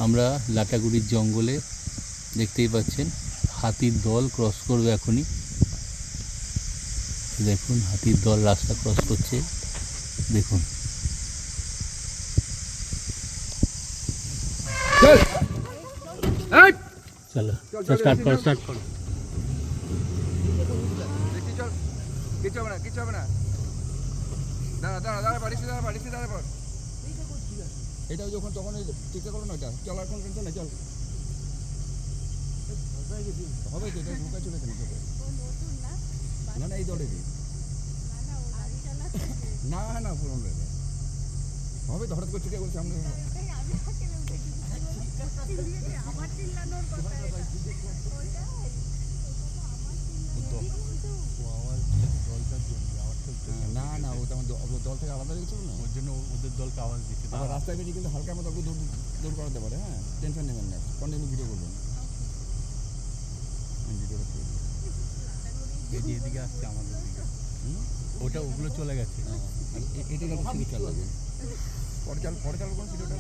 আমরা লাটাগুড়ির জঙ্গলে দেখতেই পাচ্ছেন হাতির দল ক্রস করবে এখনই। দেখুন হাতির দল রাস্তা ক্রস করছে, দেখুন। চলো স্টার্ট করো, স্টার্ট করো। কিছু হবে না, কিছু হবে না। দাঁড়া দাঁড়া দাঁড়া, বাড়িতে দাঁড়া, বাড়িতে দাঁড়া পর। এটা যখন তখন চেষ্টা করো না, এটা চল আর কোন টেনশন নেই, চল হবে তো, এটা ঢোকা চলে কেন চলে না না এই দলেরই না না পুরনো হবে তো, হঠাৎ করে ছুটে বলছে সামনে না না ও তো আমার দল থেকে আলাদা হয়ে গেছিল না, ওর জন্য ওদের দলকে আওয়াজ দিচ্ছে। আবার রাস্তায় বেরিয়ে কিন্তু হালকা মতো দৌড় করাতে পারে। হ্যাঁ, টেনশন নেবেন না, কন্টিনিউ ভিডিও করবেন। এদিকে আসছে আমাদের দিকে, ওটা ওগুলো চলে গেছে। এটা কিন্তু সিরিজ চাল লাগে, পরে চাল কোনো ভিডিওটা